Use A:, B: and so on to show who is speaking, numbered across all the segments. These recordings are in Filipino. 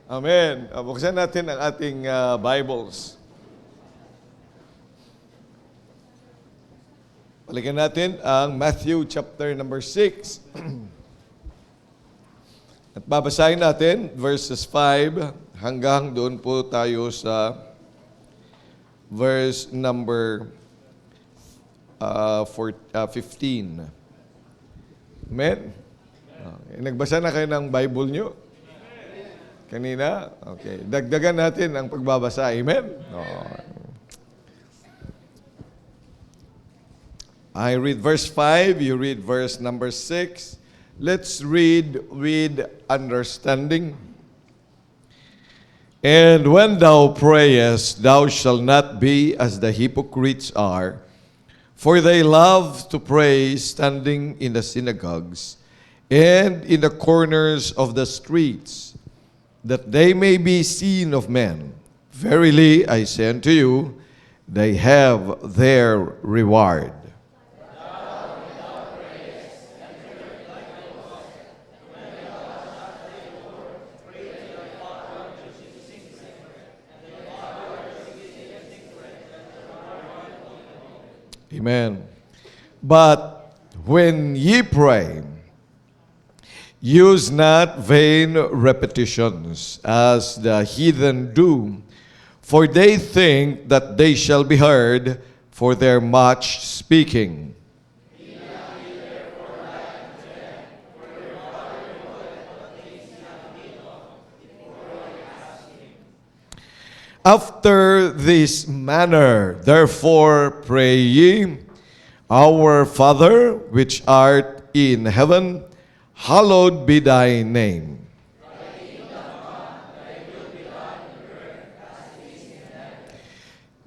A: Amen. Buksan natin ang ating Bibles. Balikan natin ang Matthew chapter number 6. At babasahin natin verses 5 hanggang doon po tayo sa verse number 15. Amen? Okay. Nagbasa na kayo ng Bible nyo? Kanina? Okay. Dagdagan natin ang pagbabasa. Amen? I read verse 5, you read verse number 6. Let's read with understanding. And when thou prayest, thou shalt not be as the hypocrites are, for they love to pray standing in the synagogues and in the corners of the streets, that they may be seen of men. Verily, I say unto you, they have their reward. Amen. But when ye pray, use not vain repetitions, as the heathen do, for they think that they shall be heard for their much speaking. After this manner, therefore, pray ye, Our Father, which art in heaven, hallowed be thy name.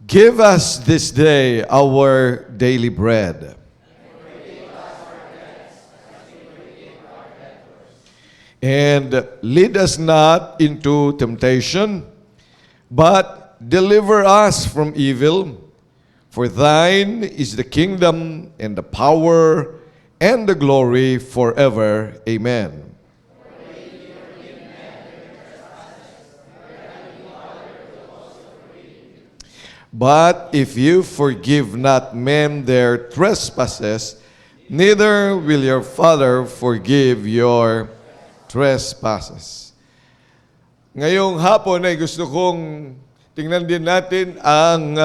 A: Give us this day our daily bread. And lead us not into temptation, but deliver us from evil. For thine is the kingdom and the power and the glory forever. Amen. But if you forgive not men their trespasses, neither will your Father forgive your trespasses. Ngayong hapon ay gusto kong tingnan din natin ang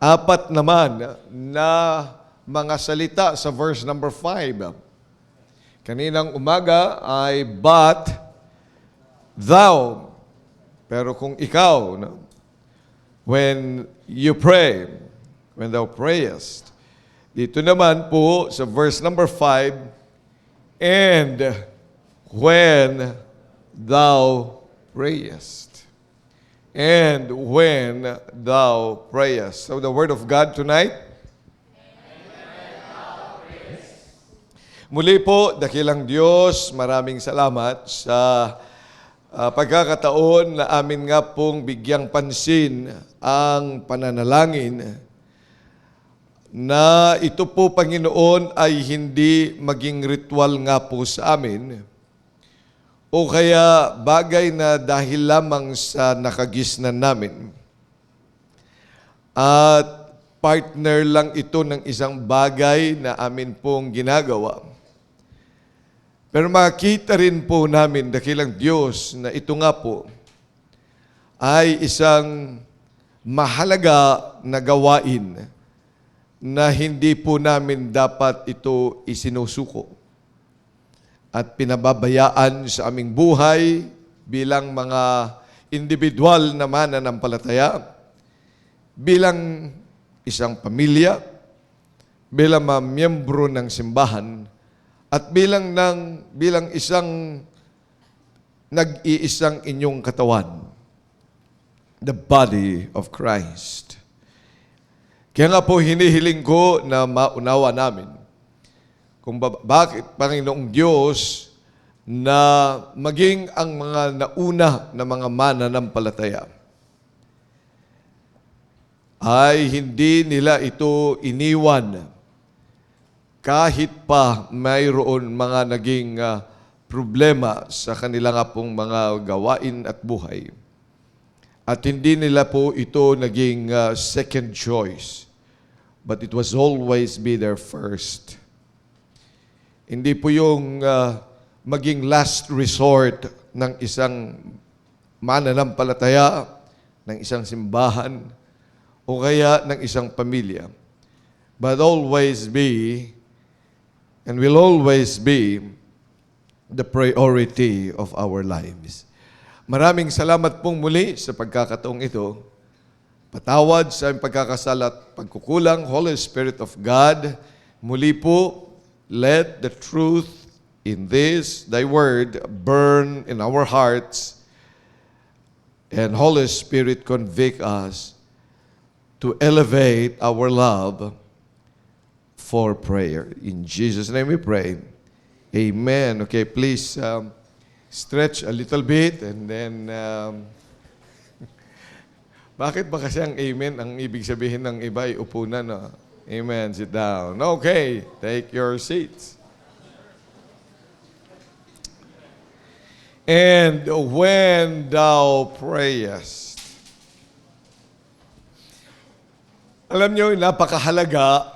A: apat naman na mga salita sa verse number 5. Kaninang umaga ay but thou. Pero kung ikaw, when you pray, when thou prayest. Dito naman po sa verse number 5, and when thou prayest. And when thou prayest. So the word of God tonight. Muli po, dakilang Diyos, maraming salamat sa pagkakataon na amin nga pong bigyang pansin ang pananalangin na ito po, Panginoon, ay hindi maging ritual nga po sa amin o kaya bagay na dahil lamang sa nakagisnan namin. At partner lang ito ng isang bagay na amin pong ginagawa. Pero makita rin po namin, dakilang Diyos, na ito nga po ay isang mahalaga na gawain na hindi po namin dapat ito isinusuko at pinababayaan sa aming buhay bilang mga individual na mananampalataya, bilang isang pamilya, bilang mga miyembro ng simbahan, at bilang isang nag-iisang inyong katawan, the body of Christ. Kaya nga po hinihiling ko na maunawa namin kung bakit Panginoong Diyos na maging ang mga nauna na mga mananampalataya ay hindi nila ito iniwan kahit pa mayroon mga naging problema sa kanila nga pong mga gawain at buhay. At hindi nila po ito naging second choice, but it was always be their first. Hindi po yung maging last resort ng isang mananampalataya, ng isang simbahan, o kaya ng isang pamilya. But always be, and will always be, the priority of our lives. Maraming salamat pong muli sa pagkakataong ito. Patawad sa aming pagkakasala at pagkukulang, Holy Spirit of God. Muli po, let the truth in this, thy word, burn in our hearts. And Holy Spirit, convict us to elevate our love for prayer. In Jesus' name we pray. Amen. Okay, please stretch a little bit and then bakit ba kasi ang amen ang ibig sabihin ng iba ay upo na, no? Amen. Sit down. Okay, take your seats. And when thou prayest. Alam nyo, napakahalaga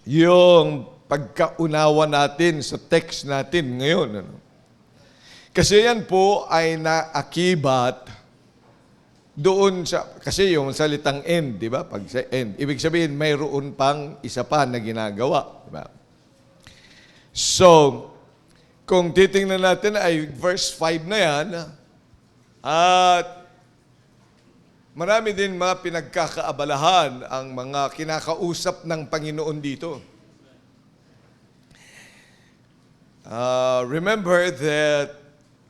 A: yung pagkaunawa natin sa text natin ngayon. Ano? Kasi yan po ay naakibat doon sa, kasi yung salitang end, di ba? Pag sa end, ibig sabihin mayroon pang isa pa na ginagawa. Di ba? So, kung titingnan natin ay verse 5 na yan, at marami din mga pinagkakaabalahan ang mga kinakausap ng Panginoon dito. Remember that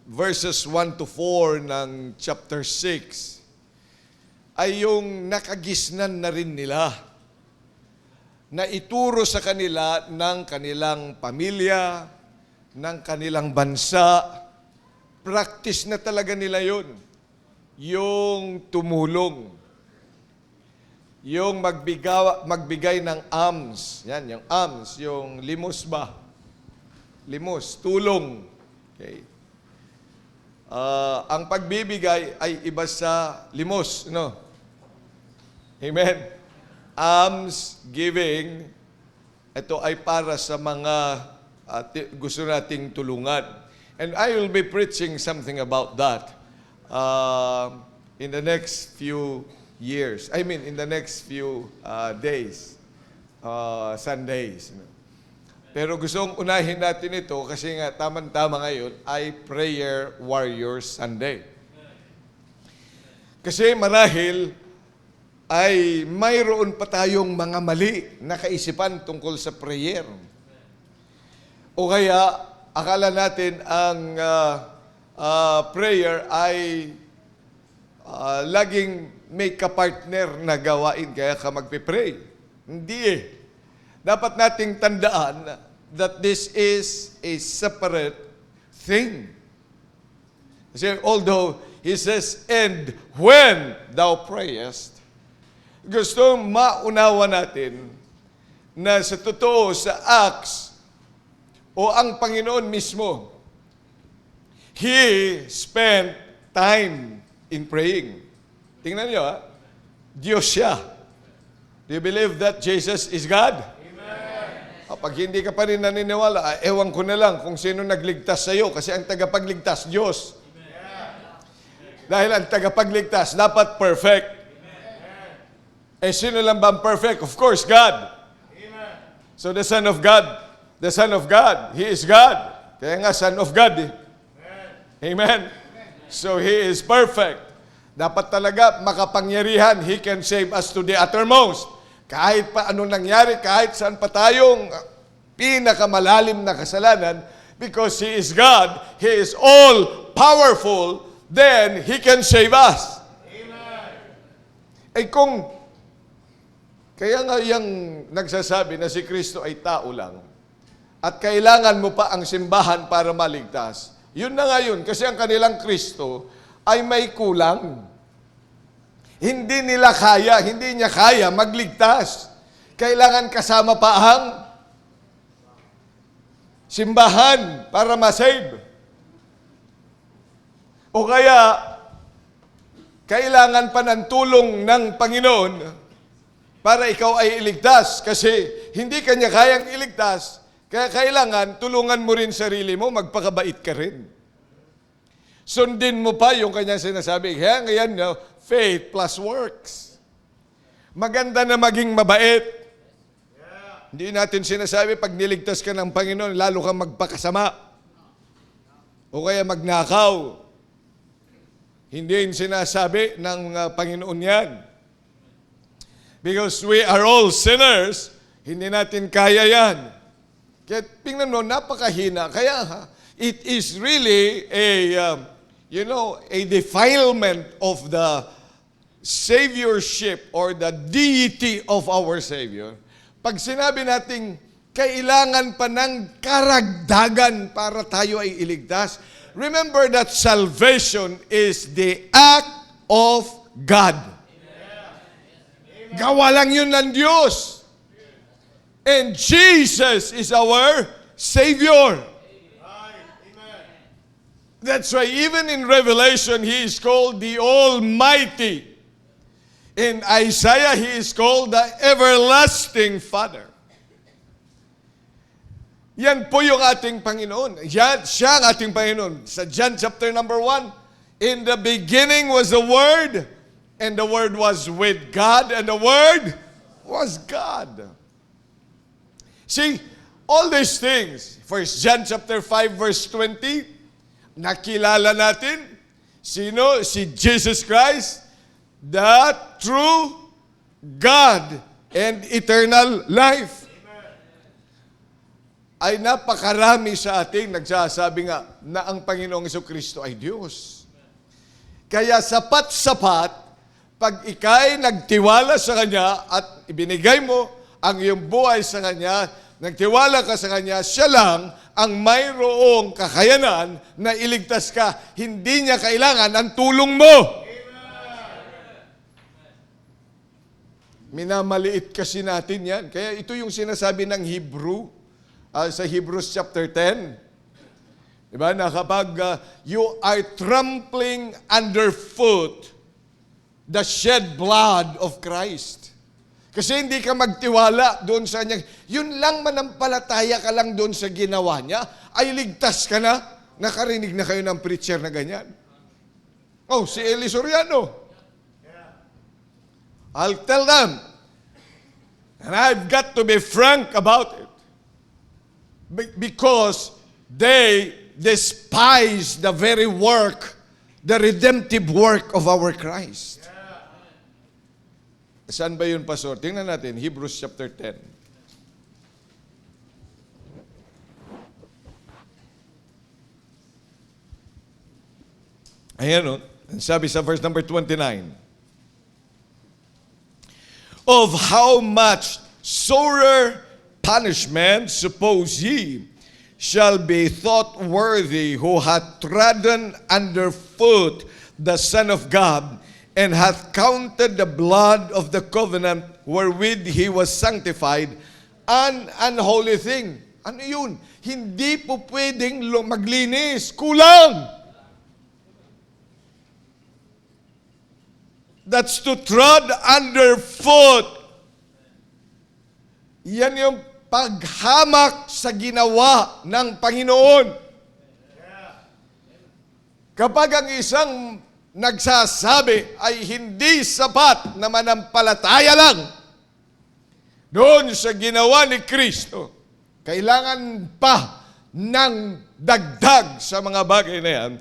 A: verses 1 to 4 ng chapter 6 ay yung nakagisnan na rin nila na ituro sa kanila ng kanilang pamilya, ng kanilang bansa. Practice na talaga nila yun. Yung tumulong. Yung magbigay ng alms. Yan, yung alms, yung limos ba? Limos, tulong. Okay. Ang pagbibigay ay iba sa limos, no? Amen. Alms giving, ito ay para sa mga gusto nating tulungan. And I will be preaching something about that in the next few years. I mean, in the next few days, Sundays. Pero gustong unahin natin ito kasi nga tama-tama ngayon ay Prayer Warriors Sunday. Kasi marahil ay mayroon pa tayong mga mali na kaisipan tungkol sa prayer. O kaya akala natin ang prayer ay laging may kapartner na gawain kaya ka magpipray. Hindi eh. Dapat nating tandaan that this is a separate thing. Kasi although he says, and when thou prayest, gusto maunawa natin na sa totoo sa Acts o ang Panginoon mismo, He spent time in praying. Tingnan niyo, Diyos siya. Do you believe that Jesus is God? Pag hindi ka pa rin naniniwala, ewan ko na lang kung sino nagligtas sa iyo kasi ang tagapagligtas, Diyos. Dahil ang tagapagligtas dapat perfect. Eh sino lang ba ang perfect? Of course, God. So the Son of God, He is God. Kaya nga, Son of God. Eh. Amen. So He is perfect. Dapat talaga makapangyarihan. He can save us to the uttermost. Kahit pa anong nangyari, kahit saan pa tayong pinakamalalim na kasalanan, because He is God, He is all-powerful, then He can save us. Amen. Eh kung, kaya nga yung nagsasabi na si Kristo ay tao lang, at kailangan mo pa ang simbahan para maligtas, yun na nga yun, kasi ang kanilang Kristo ay may kulang. Hindi niya kaya magligtas. Kailangan kasama pa ang simbahan para ma-save. O kaya, kailangan pa ng tulong ng Panginoon para ikaw ay iligtas. Kasi hindi kanya kayang iligtas, kaya kailangan tulungan mo rin sarili mo, magpakabait ka rin. Sundin mo pa yung kanyang sinasabi. Kaya ngayon, faith plus works. Maganda na maging mabait. Hindi natin sinasabi, pag niligtas ka ng Panginoon, lalo kang magpakasama. O kaya magnakaw. Hindi yung sinasabi ng Panginoon yan. Because we are all sinners, hindi natin kaya yan. Kaya tingnan mo, napakahina. Kaya it is really a defilement of the saviorship or the deity of our Savior. Pag sinabi nating kailangan pa ng karagdagan para tayo ay iligtas, remember that salvation is the act of God. Gawa lang yun ng Diyos. And Jesus is our Savior. That's why even in Revelation, He is called the Almighty. In Isaiah, He is called the Everlasting Father. Yan po yung ating Panginoon. Siya ang ating Panginoon. Sa John chapter number 1, in the beginning was the Word, and the Word was with God, and the Word was God. See, all these things, 1 John chapter 5 verse 20, nakilala natin, sino? Si Jesus Christ, the true God and eternal life. Ay napakarami sa ating nagsasabi nga na ang Panginoong Jesucristo ay Diyos. Kaya sapat-sapat, pag ikay nagtiwala sa Kanya at ibinigay mo ang iyong buhay sa Kanya, nagtiwala ka sa Kanya, siya lang ang mayroong kakayanan na iligtas ka. Hindi niya kailangan ang tulong mo. Minamaliit kasi natin yan. Kaya ito yung sinasabi ng Hebrew, sa Hebrews chapter 10. Diba? Na kapag you are trampling underfoot the shed blood of Christ. Kasi hindi ka magtiwala doon sa kanya. Yun lang manampalataya ka lang doon sa ginawa niya, ay ligtas ka na. Nakarinig na kayo ng preacher na ganyan. Oh, si Eli Soriano. I'll tell them. And I've got to be frank about it. Because they despise the very work, the redemptive work of our Christ. Saan ba yun, Pastor? Tingnan natin, Hebrews chapter 10. Ayan o, sabi sa verse number 29. Of how much sorer punishment, suppose ye, shall be thought worthy who hath trodden underfoot the Son of God, and hath counted the blood of the covenant wherewith he was sanctified an unholy thing. Ano yun? Hindi po pwedeng maglinis. Kulang! That's to trod underfoot. Yan yung paghamak sa ginawa ng Panginoon. Kapag ang isang nagsasabi ay hindi sapat na manampalataya lang doon sa ginawa ni Kristo, kailangan pa ng dagdag sa mga bagay na yan.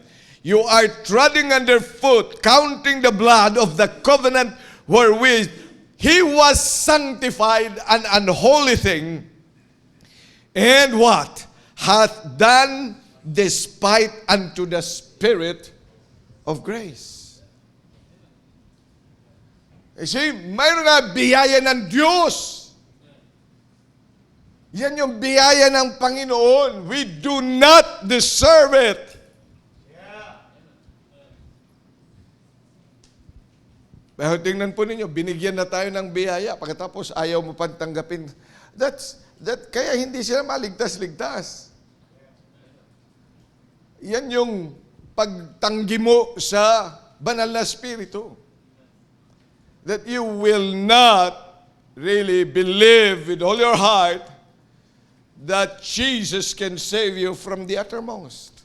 A: You are treading underfoot, counting the blood of the covenant wherewith he was sanctified an unholy thing, and what? Hath done despite unto the Spirit of grace. See, mayroon na biyaya ng Diyos. Yan yung biyaya ng Panginoon. We do not deserve it. Pero tingnan po ninyo, binigyan na tayo ng biyaya, pagkatapos ayaw mo pang tanggapin. Kaya hindi sila maligtas-ligtas. Yan yung pagtanggi mo sa banal na Espiritu. That you will not really believe with all your heart that Jesus can save you from the uttermost.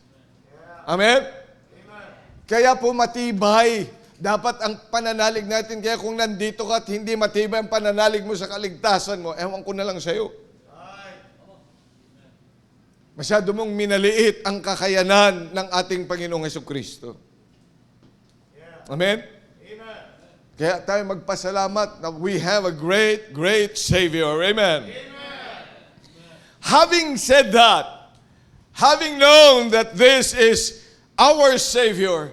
A: Amen? Kaya po matibay dapat ang pananalig natin. Kaya kung nandito ka at hindi matibay ang pananalig mo sa kaligtasan mo, ewan ko na lang sa'yo. Masyado mong minaliit ang kakayanan ng ating Panginoong Hesukristo. Amen? Kaya tayo magpasalamat na we have a great, great Savior. Amen? Having said that, having known that this is our Savior,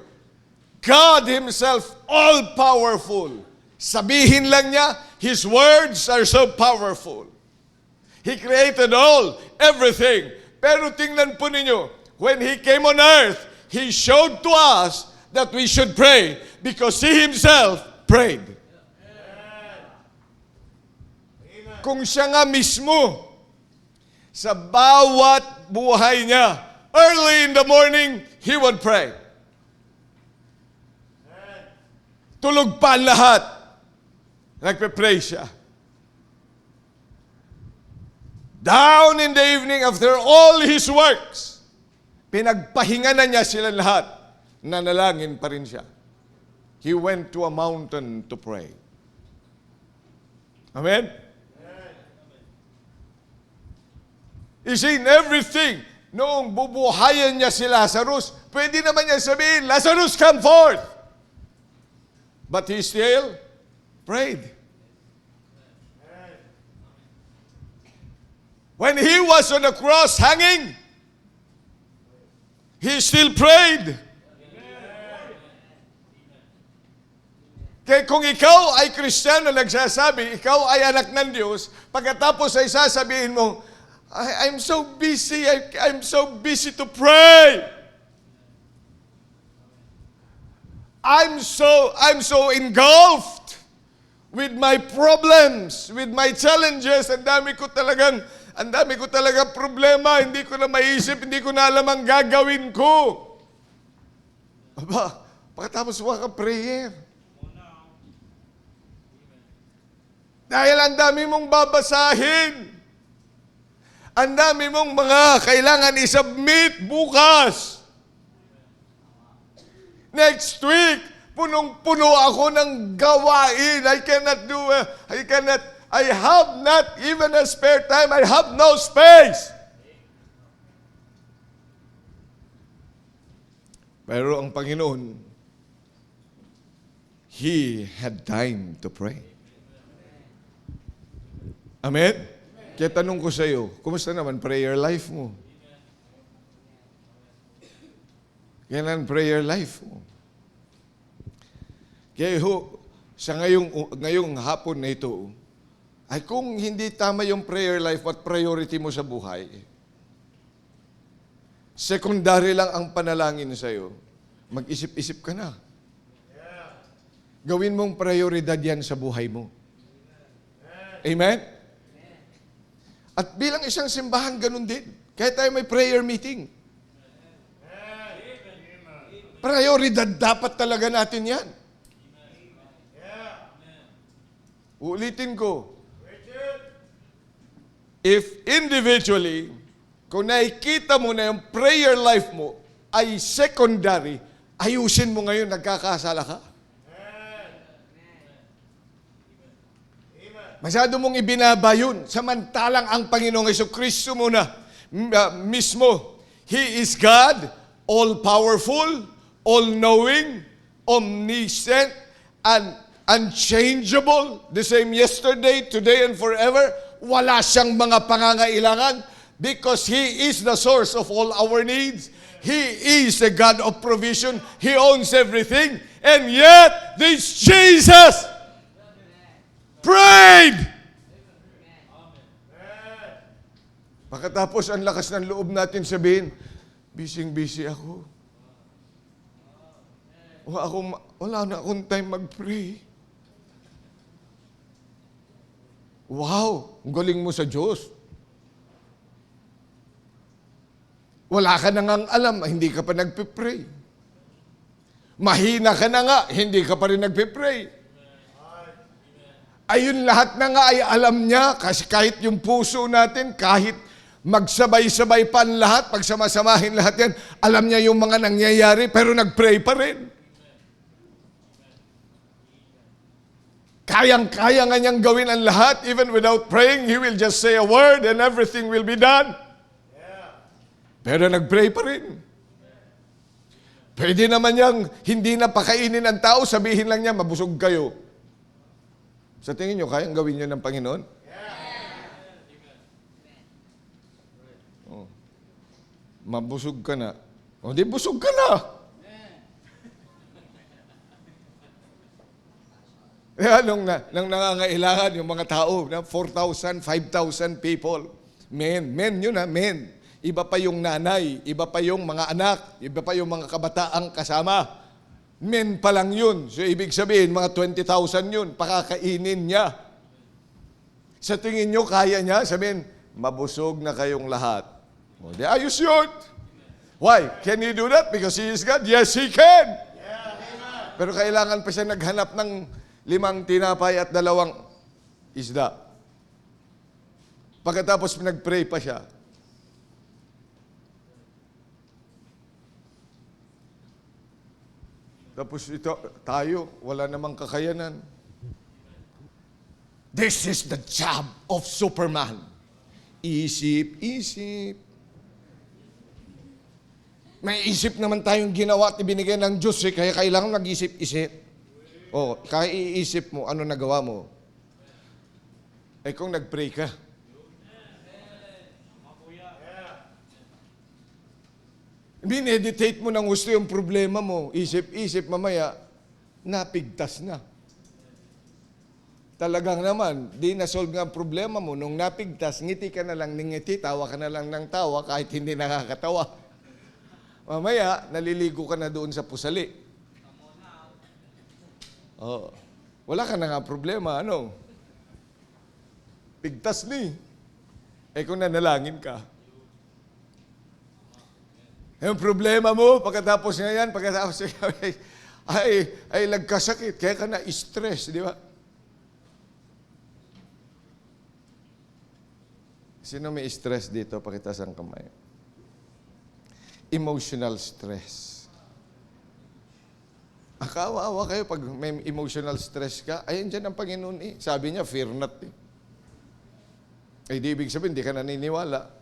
A: God Himself, all-powerful. Sabihin lang niya, His words are so powerful. He created all, everything. Pero tingnan po ninyo, when He came on earth, He showed to us that we should pray because He Himself prayed. Kung siya nga mismo, sa bawat buhay niya, early in the morning, He would pray. Tulog pa ang lahat. Nagpe-pray siya. Down in the evening, after all His works, pinagpahinga na niya sila lahat. Nanalangin pa rin siya. He went to a mountain to pray. Amen? You see, in everything, noong bubuhayan niya si Lazarus, pwede naman niya sabihin, Lazarus, come forth! But he still prayed. When he was on the cross hanging, he still prayed. Kaya kung ikaw ay Kristiyano nagsasabi, ikaw ay anak ng Diyos, pagkatapos ay sasabihin mo, I'm so busy, I'm so busy to pray. I'm so engulfed with my problems, with my challenges. Ang dami ko talaga problema, hindi ko na maisip, hindi ko na alam ang gagawin ko. Aba, pagkatapos waka prayer. Dahil ang dami mong babasahin. Ang dami mong mga kailangan i-submit bukas. Next week, punong-puno ako ng gawain. I have not even a spare time. I have no space. Pero ang Panginoon, He had time to pray. Amen? Kaya tanong ko sa iyo, kumusta naman prayer life mo? Yan ang prayer life mo. Kaya sa ngayong hapon na ito, ay kung hindi tama yung prayer life at priority mo sa buhay, secondary lang ang panalangin sa iyo, mag-isip-isip ka na. Gawin mong prioridad yan sa buhay mo. Amen? At bilang isang simbahan, ganun din. Kaya tayo may prayer meeting. Prioridad dapat talaga natin yan. Ulitin ko. If individually, kung nakikita mo na yung prayer life mo ay secondary, ayusin mo ngayon, nagkakasala ka. Masyado mong ibinaba yun. Samantalang ang Panginoong Hesukristo muna mismo. He is God, all-powerful, all-knowing, omniscient, and unchangeable. The same yesterday, today, and forever. Wala siyang mga pangangailangan because He is the source of all our needs. He is a God of provision. He owns everything. And yet, this Jesus prayed. Pagkatapos ang lakas ng loob natin sabihin, busy ako. Wala na akong time mag-pray. Wow, ang galing mo sa Diyos. Wala ka na ngang alam, hindi ka pa nagpipray. Mahina ka na nga, hindi ka pa rin nagpipray. Ayun lahat na nga ay alam niya, kasi kahit yung puso natin, kahit magsabay-sabay pa ang lahat, pagsamasamahin lahat yan, alam niya yung mga nangyayari, pero nagpray pa rin. Kayang-kaya nga niyang gawin ang lahat, even without praying, He will just say a word and everything will be done. Pero nagpray pa rin. Pwede naman niyang hindi na pakainin ang tao, sabihin lang niya, mabusog kayo. Sa tingin niyo, kayang gawin niyo ng Panginoon? Oh. Mabusog ka na. O, di busog ka na. Nung nangangailangan yung mga tao, 4,000, 5,000 people. Men yun men. Iba pa yung nanay, iba pa yung mga anak, iba pa yung mga kabataang kasama. Men pa lang yun. So, ibig sabihin, mga 20,000 yun, pakakainin niya. Sa tingin nyo, kaya niya? Sabihin, mabusog na kayong lahat. O, di ayos yun. Why? Can He do that? Because He is God? Yes, He can. Pero kailangan pa siya naghanap ng 5 tinapay at 2 isda. Pagkatapos nag-pray pa siya. Tapos tayo, wala namang kakayanan. This is the job of Superman. Isip. May isip naman tayong ginawa at ibinigay ng Diyos, kaya kailangan mag-isip-isip. Kaya iisip mo, ano nagawa mo? Kung nag-pray ka. Bineditate mo ng gusto yung problema mo. Isip-isip, mamaya, napigtas na. Talagang naman, di na-solve nga ang problema mo. Nung napigtas, ngiti ka na lang ng ngiti, tawa ka na lang ng tawa, kahit hindi nakakatawa. Mamaya, naliligo ka na doon sa pusali. Wala ka na nga problema, ano? Pigtas ni. Kung nanalangin ka. Yung problema mo, pagkatapos ay nagkasakit, kaya ka na-stress, di ba? Sino may stress dito? Pakitaas ang kamay. Emotional stress. Akawa-awa kayo pag may emotional stress ka. Ayun dyan ang Panginoon Sabi niya, fear not di ibig sabihin, di ka naniniwala.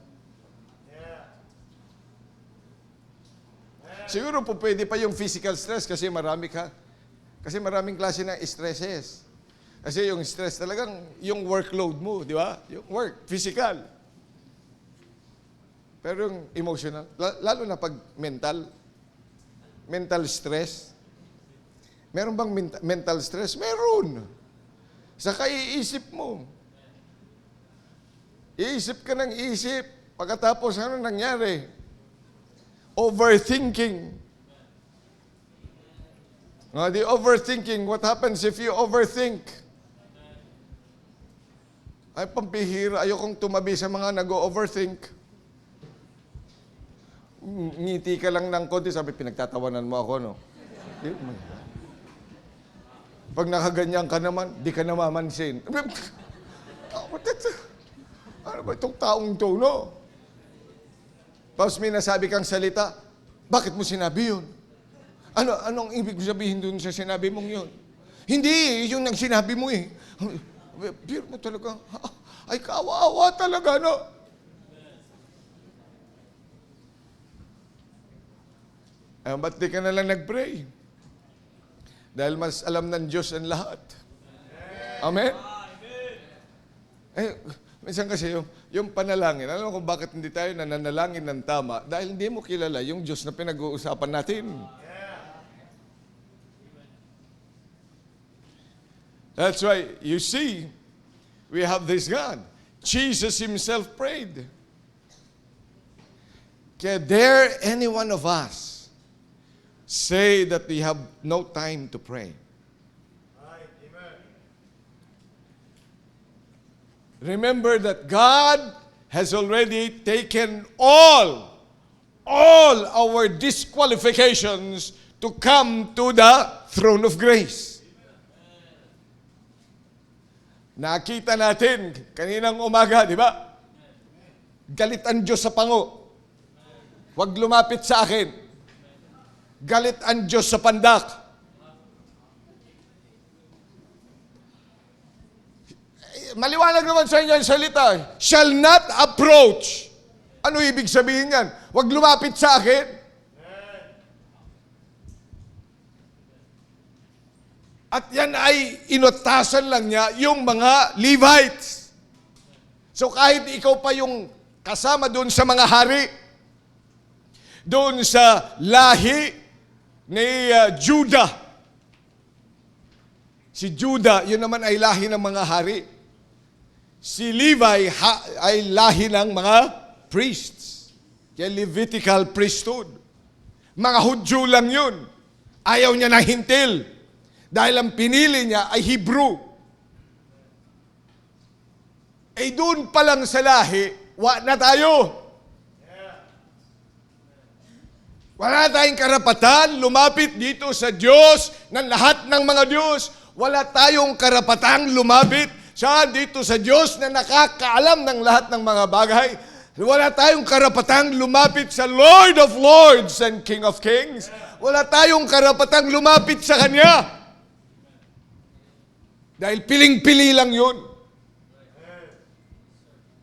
A: Siguro po pwede pa yung physical stress kasi maraming klase ng stresses. Kasi yung stress talagang yung workload mo, di ba? Yung work, physical. Pero yung emotional, lalo na pag mental stress. Meron bang mental stress? Meron. Saka iisip mo. Iisip ka ng isip. Pagkatapos, ano nangyari? Overthinking. The overthinking, what happens if you overthink? Ay, pampihira. Ayokong tumabi sa mga nag-overthink. Ngiti ka lang ng konti, sabi, pinagtatawanan mo ako, no? Pag nakaganyan ka naman, di ka namamansin. Ano ba itong taong to, no? Tapos may nasabi kang salita, bakit mo sinabi yun? Anong ibig sabihin dun sa sinabi mong yun? Hindi, yun ang sinabi mo Beer mo talaga. Ay, kaawa-awa talaga, no? Ba't di ka na lang nag-pray? Dahil mas alam ng Diyos ang lahat. Amen? Minsan kasi yung panalangin, alam mo kung bakit hindi tayo nananalangin ng tama? Dahil hindi mo kilala yung Diyos na pinag-uusapan natin. That's why, you see, we have this God. Jesus Himself prayed. Can dare any one of us say that we have no time to pray? Remember that God has already taken all all our disqualifications to come to the throne of grace. Nakita natin kaninang umaga, di ba? Galit ang Diyos sa pango. Huwag lumapit sa akin. Galit ang Diyos sa pandak. Maliwanag naman sa inyo ang salita. Shall not approach. Ano ibig sabihin yan? Huwag lumapit sa akin. At yan ay inutasan lang niya yung mga Levites. So kahit ikaw pa yung kasama doon sa mga hari, doon sa lahi ni Judah. Si Judah, yun naman ay lahi ng mga hari. Si Levi ay lahi ng mga priests. Kaya Levitical priesthood. Mga Hudyo lang yun. Ayaw niya na hintil. Dahil ang pinili niya ay Hebrew. Eh doon pa lang sa lahi, na tayo. Wala tayong karapatan lumapit dito sa Diyos ng lahat ng mga Diyos. Wala tayong karapatang lumapit dito sa Diyos na nakakaalam ng lahat ng mga bagay. Wala tayong karapatang lumapit sa Lord of Lords and King of Kings. Wala tayong karapatang lumapit sa Kanya. Dahil piling-pili lang yun.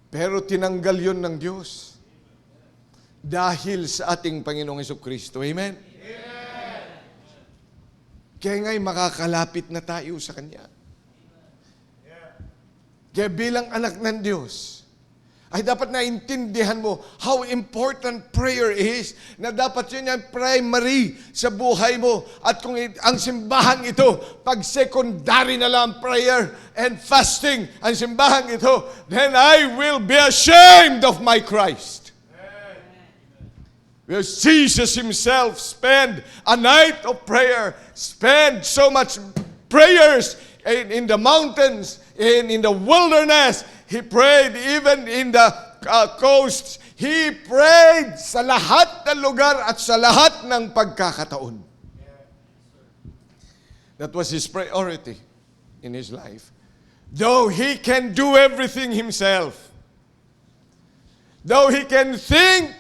A: Pero tinanggal yun ng Diyos. Dahil sa ating Panginoong Jesucristo. Amen? Kaya nga'y makakalapit na tayo sa Kanya. Kaya bilang anak ng Diyos, ay dapat naintindihan mo how important prayer is, na dapat yun yung primary sa buhay mo. At kung ang simbahan ito, pag secondary na lang prayer and fasting, ang simbahan ito, then I will be ashamed of my Christ. Because Jesus Himself spent a night of prayer, spent so much prayers in the mountains, in the wilderness. He prayed even in the coasts. He prayed sa lahat ng lugar at sa lahat ng pagkakataon. That was his priority in his life. Though he can do everything himself, though he can think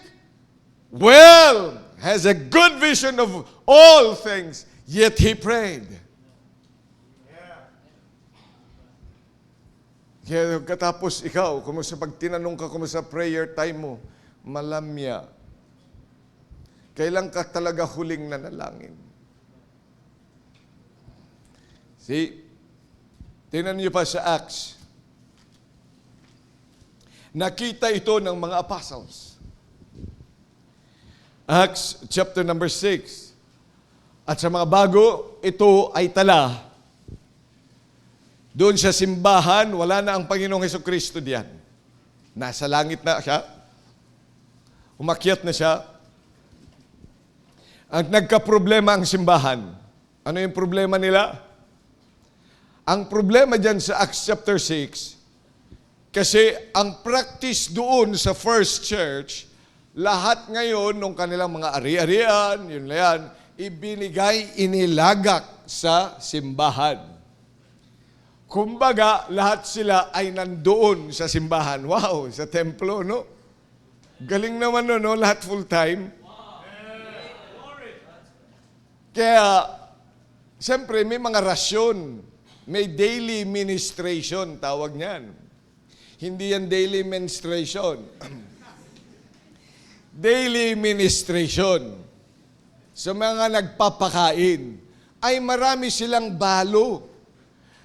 A: well, has a good vision of all things, yet he prayed. Kaya katapos ikaw, pag tinanong ka kumusta prayer time mo, malamya. Kailan ka talaga huling nanalangin? See? Tingnan niyo pa sa Acts. Nakita ito ng mga apostles. Acts chapter number 6. At sa mga bago, ito ay tala. Doon sa simbahan, wala na ang Panginoong Jesucristo diyan. Nasa langit na siya. Umakyat na siya. Ang nagka-problema ang simbahan. Ano yung problema nila? Ang problema diyan sa Acts chapter 6, kasi ang practice doon sa first church, lahat ngayon ng kanilang mga ari-arian, yun na yan, ibinigay, inilagak sa simbahan. Kumbaga, lahat sila ay nandoon sa simbahan. Wow, sa templo, no? Galing naman, no? Lahat full-time. Kaya, siyempre, may mga rasyon. May daily ministration, tawag niyan. Hindi yan daily menstruation. Daily ministration. Sa mga nagpapakain, ay marami silang balo.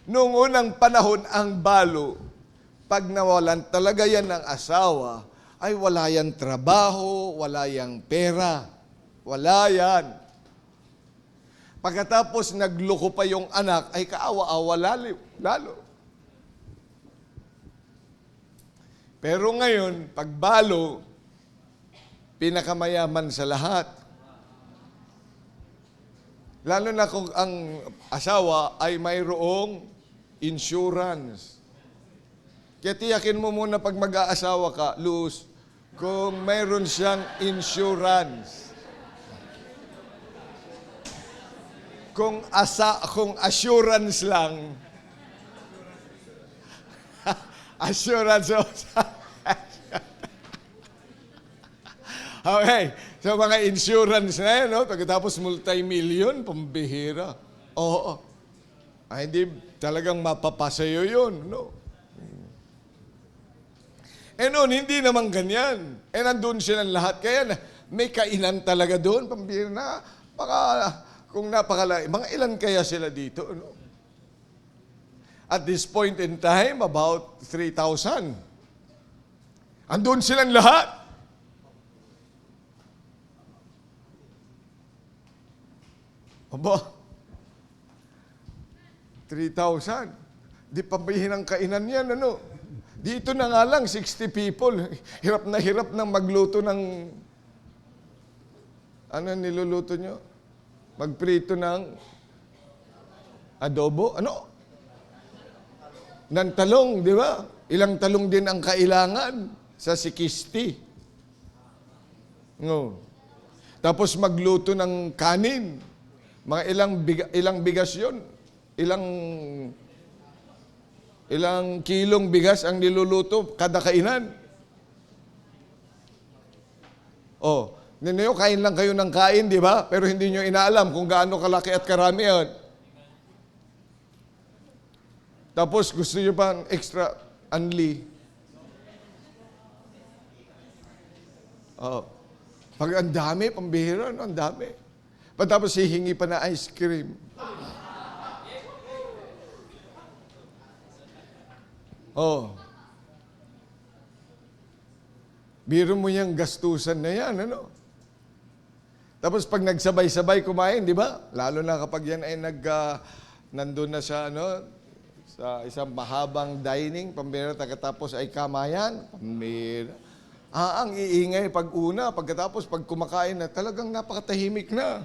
A: Noong unang panahon, ang balo, pag nawalan talaga yan ng asawa, ay wala yan trabaho, wala yang pera. Wala yan. Pagkatapos nagloko pa yung anak, ay kaawa-awa lalo. Pero ngayon, pag balo, pinakamayaman sa lahat. Lalo na kung ang asawa ay mayroong insurance. Kaya tiyakin mo muna pag mag-aasawa ka, Luz, kung mayroon siyang insurance. Kung assurance lang, assurance. Okay, so mga insurance na yan, no? Pagkatapos multi-million, pambihira. Oo. Ay, hindi talagang mapapasayo yun, no? Noon, hindi naman ganyan. Nandun silang lahat. Kaya may kainan talaga doon, pambihira na. Kung napakalaki, mga ilan kaya sila dito, no? At this point in time, about 3,000. Andun silang lahat. Aba, 3,000. Di pambihin ang kainan yan, ano? Dito na nga lang, 60 people. Hirap na magluto ng, ano niluluto nyo? Magprito ng adobo? Ano? Ng talong, di ba? Ilang talong din ang kailangan sa 60. No. Tapos magluto ng kanin. Mga ilang bigas yun? Ilang kilong bigas ang niluluto kada kainan? Oh, ninyo kain lang kayo ng kain, di ba? Pero hindi nyo inaalam kung gaano kalaki at karami yan. Tapos gusto nyo pang extra unli. Oh. Pag ang dami, pambihira, no? Ang dami. Tapos hihingi pa na ice cream. Oh. Biro mo yung gastusan na yan, ano? Tapos pag nagsabay-sabay kumain, di ba? Lalo na kapag yan ay nandun na sa, sa isang mahabang dining, pambira, tapos ay kamayan, pambira. Ang iingay pag una, pagkatapos pag kumakain na, talagang napakatahimik na.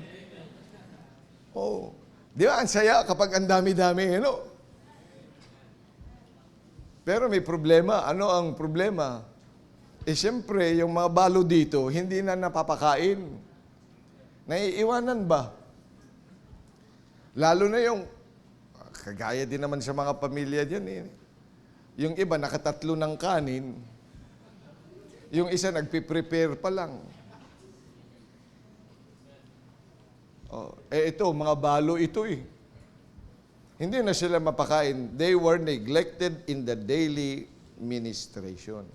A: Oh. Di ba, ang saya kapag ang dami-dami, Pero may problema. Ano ang problema? Siyempre, yung mga balo dito, hindi na napapakain. Naiiwanan ba? Lalo na yung, kagaya din naman sa mga pamilya dyan, Yung iba, nakatatlo ng kanin. Yung isa, nagpiprepare pa lang. Ito, mga balo ito Hindi na sila mapakain. They were neglected in the daily ministration.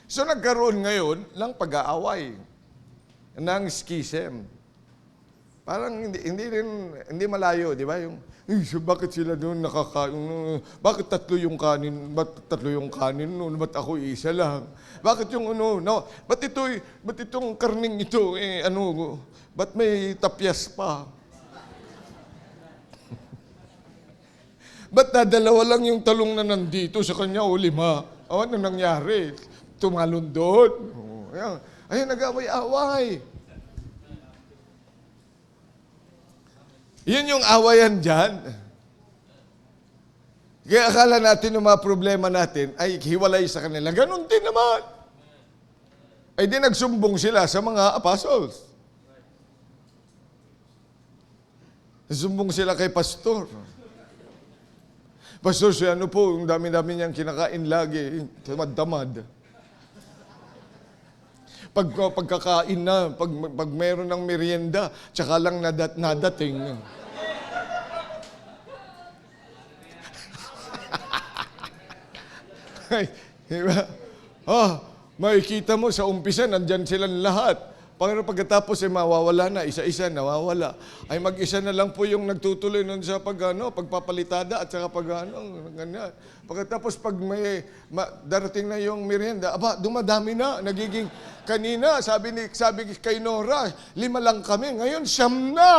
A: So nagkaroon ngayon ng pag-aaway, ng schism. Parang hindi malayo, di ba? So bakit sila doon nakakain? Bakit tatlo yung kanin? Ba't tatlo yung kanin? Ba't ako isa lang? Bakit yung ba't itong karning ito? Ba't may tapyas pa? Ba't dalawa lang yung talong na nandito sa kanya o 5? Ano nangyari? Tumalon doon. Ayun, nag-away-away. Yun yung awayan dyan. Kaya akala natin yung mga problema natin ay hiwalay sa kanila. Ganon din naman. Ay di nagsumbong sila sa mga apostles. Nagsumbong sila kay pastor. Pastor, siya po, yung dami-dami niyang kinakain lagi, tamad-tamad. Pagkakain na, pag mayroon ng merienda, tsaka lang nadating. Diba? Makikita mo sa umpisa, nandyan silang lahat. Pagkatapos ay mawawala na, isa-isa nawawala. Ay mag-isa na lang po yung nagtutuloy nun sa pagpapalitada at saka ganyan. Pagkatapos pag may darating na yung merienda, dumadami na, nagiging kanina, sabi kay Nora, 5 lang kami, ngayon 9 na.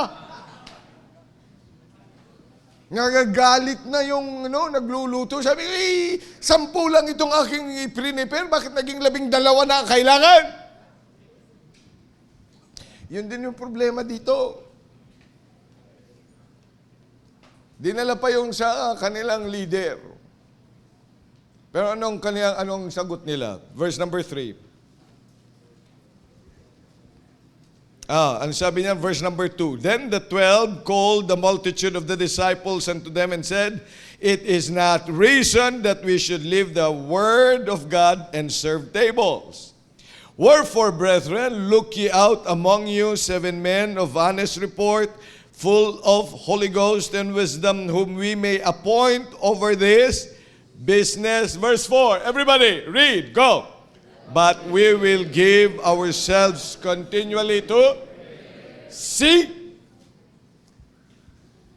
A: Nagagalit na yung nagluluto. Sabi, 10 lang itong aking prepare, bakit naging 12 na kailangan? Yun din yung problema dito. Dinala pa yung sa kanilang leader. Pero anong sagot nila? Verse number 3. Ano sabi niya, verse number 2. Then the 12 called the multitude of the disciples unto them and said, It is not reason that we should leave the word of God and serve tables. Wherefore, brethren, look ye out among you 7 men of honest report, full of Holy Ghost and wisdom, whom we may appoint over this business. Verse 4. Everybody, read, go. But we will give ourselves continually to see.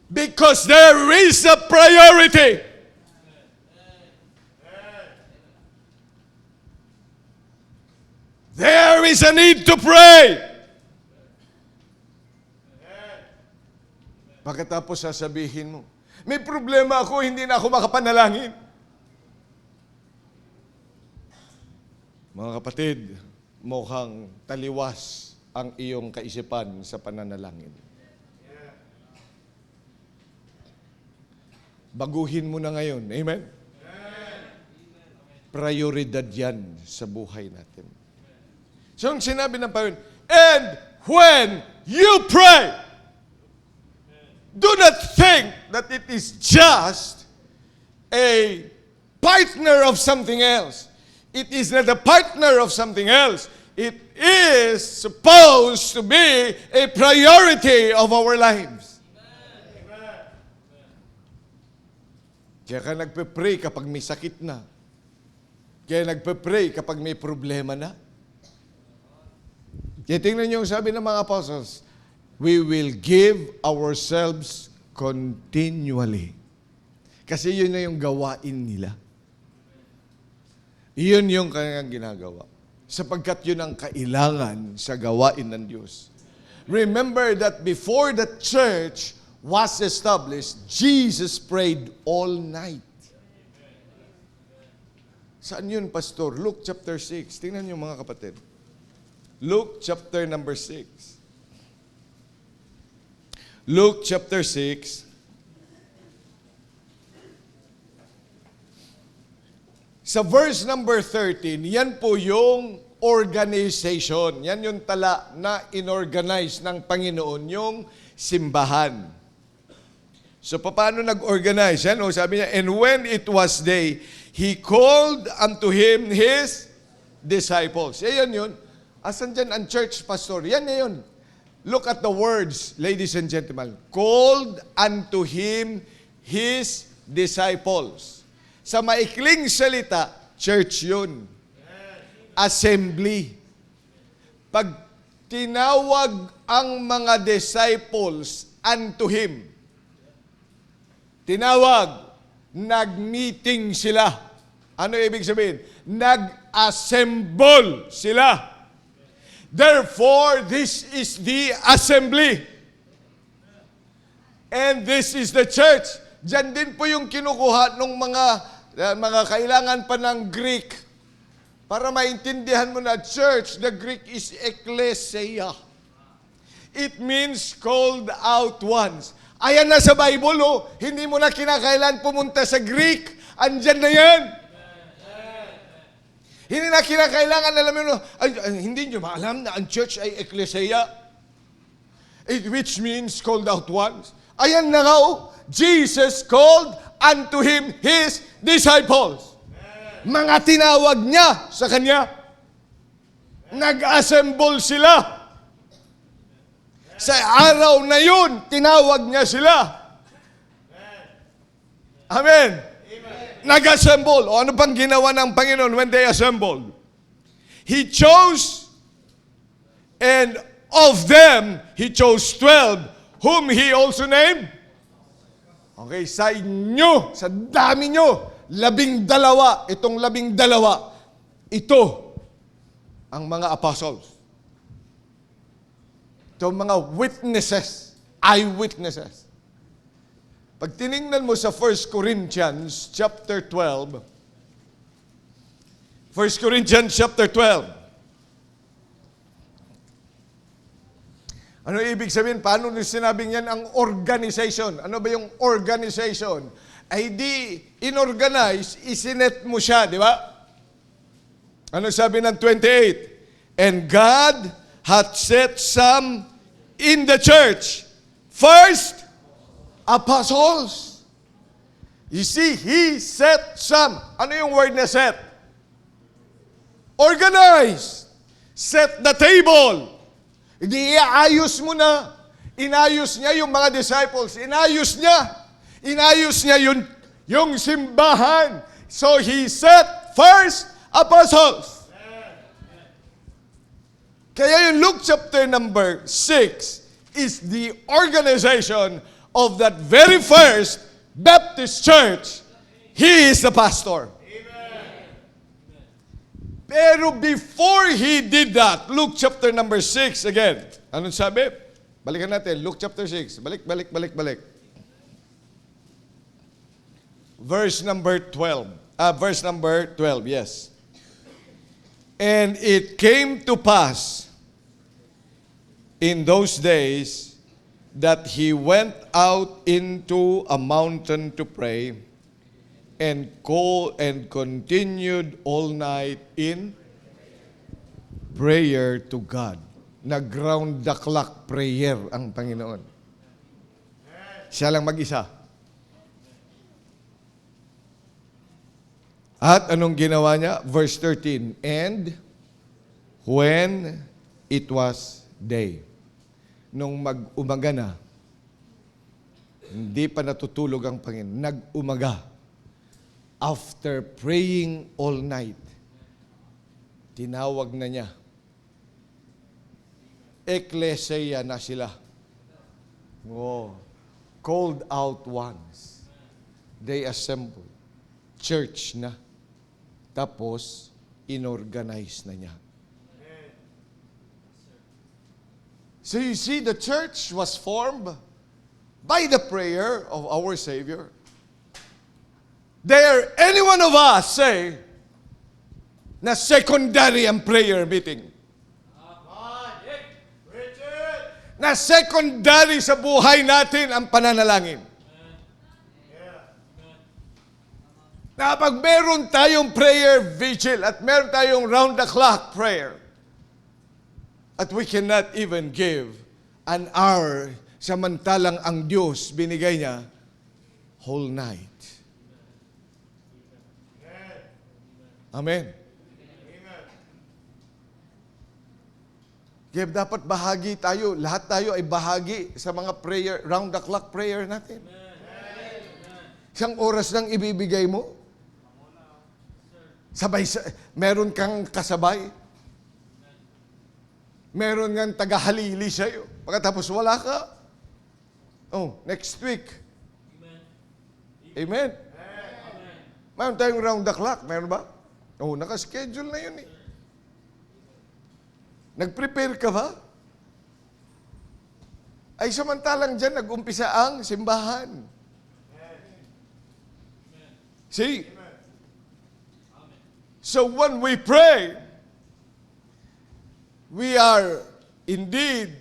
A: Because there is a priority. There is a need to pray. Pagkatapos sasabihin mo, may problema ako, hindi na ako makapanalangin. Mga kapatid, mukhang taliwas ang iyong kaisipan sa pananalangin. Baguhin mo na ngayon. Amen? Prioridad yan sa buhay natin. So, ang sinabi ng Panginoon, and when you pray, do not think that it is just a partner of something else. It is not a partner of something else. It is supposed to be a priority of our lives. Kaya ka nagpe-pray kapag may sakit na. Kaya nagpe-pray kapag may problema na. Kaya tingnan niyo yung sabi ng mga apostles, we will give ourselves continually. Kasi yun na yung gawain nila. Iyon yung kanilang ginagawa. Sapagkat yun ang kailangan sa gawain ng Diyos. Remember that before the church was established, Jesus prayed all night. Saan yun, Pastor? Luke chapter 6. Tingnan niyo mga kapatid. Luke chapter number 6. Luke chapter 6. Sa verse number 13, yan po yung organization. Yan yung tala na inorganize ng Panginoon, yung simbahan. So, paano nag-organize? Yan, sabi niya, and when it was day, He called unto Him His disciples. Yan yun. Asan dyan ang church, Pastor? Yan na yun. Look at the words, ladies and gentlemen. Called unto Him His disciples. Sa maikling salita, church yun. Assembly. Pag tinawag ang mga disciples unto Him, tinawag, nag-meeting sila. Ano ibig sabihin? Nag-assemble sila. Therefore, this is the assembly. And this is the church. Diyan din po yung kinukuha ng mga kailangan pa ng Greek. Para maintindihan mo na church, the Greek is ekklesia. It means called out ones. Ayan na sa Bible, hindi mo na kinakailan pumunta sa Greek. Andyan na yan. Hindi na kinakailangan, alam mo, hindi nyo maalam na ang church ay ekklesia. Which means called out ones. Ayan na nga, Jesus called unto Him His disciples. Mga tinawag niya sa Kanya. Nag-assemble sila. Sa araw na yun, tinawag niya sila. Amen. Nag-assemble. O ano pang ginawa ng Panginoon when they assembled? He chose, and of them, He chose 12, whom He also named. Okay, sa inyo, sa dami nyo, 12, itong 12, ito ang mga apostles. Ito ang mga witnesses, eyewitnesses. Pag tiningnan mo sa 1 Corinthians chapter 12, 1 Corinthians chapter 12, ano ibig sabihin? Paano sinabing yan ang organization? Ano ba yung organization? Ay di, inorganize, isinet mo siya, di ba? Ano sabi ng 28? And God hath set some in the church. First, apostles. You see, He set some. Ano yung word na set? Organize. Set the table. Hindi iayos mo na. Inayos niya yung mga disciples. Inayos niya yung simbahan. So He set first apostles. Kaya yung Luke chapter number 6 is the organization of that very first Baptist church. He is the pastor. Pero before He did that, Luke chapter number 6 again. Anong sabi? Balikan natin, Luke chapter 6. Balik. Verse number 12. Verse number 12, yes. And it came to pass in those days that He went out into a mountain to pray and continued all night in prayer to God. Nag-round the clock prayer ang Panginoon. Siya lang mag-isa. At anong ginawa niya? Verse 13, and when it was day, nung mag-umaga na, hindi pa natutulog ang Panginoon, nag-umaga, after praying all night, tinawag na niya, ecclesia na sila. Oh, called out ones. They assembled. Church na. Tapos, inorganize na niya. So you see, the church was formed by the prayer of our Savior. Dare any one of us say na secondary ang prayer meeting? Na secondary sa buhay natin ang pananalangin. Na pag meron tayong prayer vigil at meron tayong round-the-clock prayer, at we cannot even give an hour samantalang ang Diyos binigay niya whole night. Amen. Kaya dapat bahagi tayo, lahat tayo ay bahagi sa mga prayer, round-the-clock prayer natin. Isang oras lang ibibigay mo. Meron kang kasabay. Meron ngang tagahalili sa'yo. Pagkatapos wala ka. Oh, next week. Amen. Meron tayong round the clock. Meron ba? Oh, nakaschedule na yun eh. Nag-prepare ka ba? Ay samantalang dyan, nag-umpisa ang simbahan. See? So when we pray, we are indeed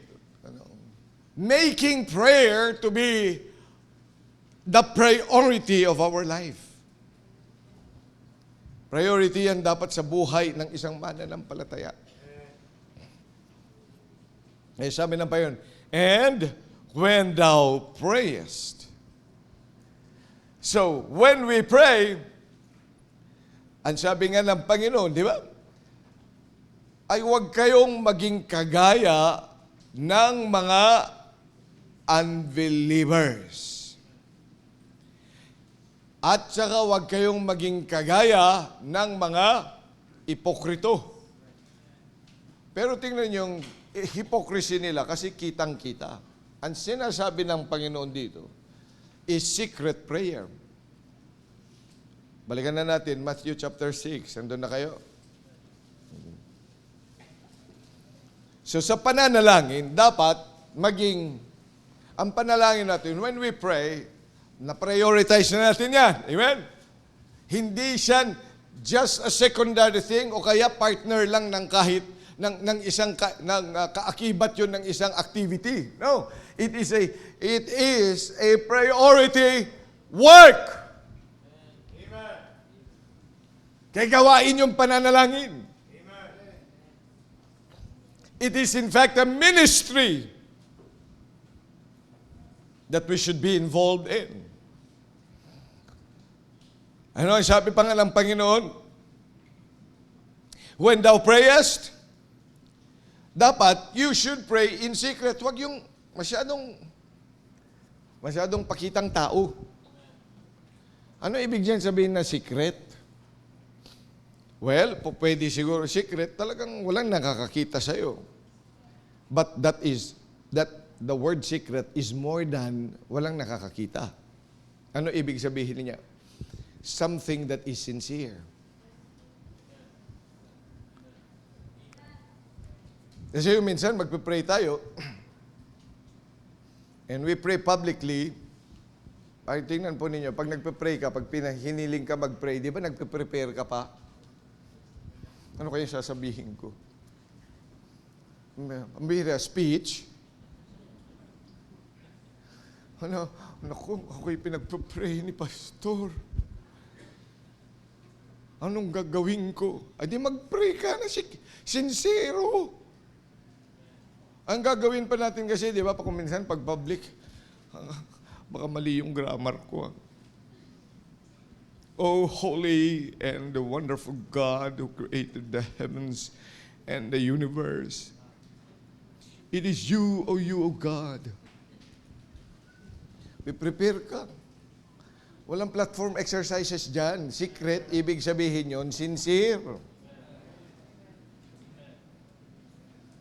A: making prayer to be the priority of our life. Priority yan dapat sa buhay ng isang mananampalataya. Eh, sabi ng payon, and when thou prayest. So, when we pray, ang sabi nga ng Panginoon, di ba? Ay huwag kayong maging kagaya ng mga unbelievers. At saka huwag kayong maging kagaya ng mga ipokrito. Pero tingnan yung hypocrisy nila kasi kitang-kita. Ang sinasabi ng Panginoon dito is secret prayer. Balikan na natin, Matthew chapter 6. Andun na kayo? So sa pananalangin, dapat maging, ang panalangin natin, when we pray, na-prioritize na natin yan. Amen? Hindi siya just a secondary thing o kaya partner lang ng kahit ng isang kaakibat yun ng isang activity. No, it is a priority work. Amen. Kaya gawain yung pananalangin. Amen. It is in fact a ministry that we should be involved in. Ano ang sabi pa nga ng Panginoon? When thou prayest, dapat you should pray in secret. Huwag yung masyadong pakitang tao. Ano ibig diyan sabihin na secret? Well, pwede siguro secret, talagang walang nakakakita sa'yo. But the word secret is more than walang nakakakita. Ano ibig sabihin niya? Something that is sincere. Kasi minsan magpe-pray tayo, and we pray publicly. Tingnan po ninyo, pag nagpe-pray ka, pag hiniling ka mag-pray, di ba nagpe-prepare ka pa? Ano kaya sasabihin ko? Ang bihira, speech. Ako'y pinagpe-pray ni Pastor. Anong gagawin ko? Ay di mag-pray ka na sincero. Ang gagawin pa natin kasi, di ba, minsan pag public, baka mali yung grammar ko. Oh, holy and the wonderful God who created the heavens and the universe. It is you, O God. Prepare ka. Walang platform exercises dyan. Secret, ibig sabihin yon sincere.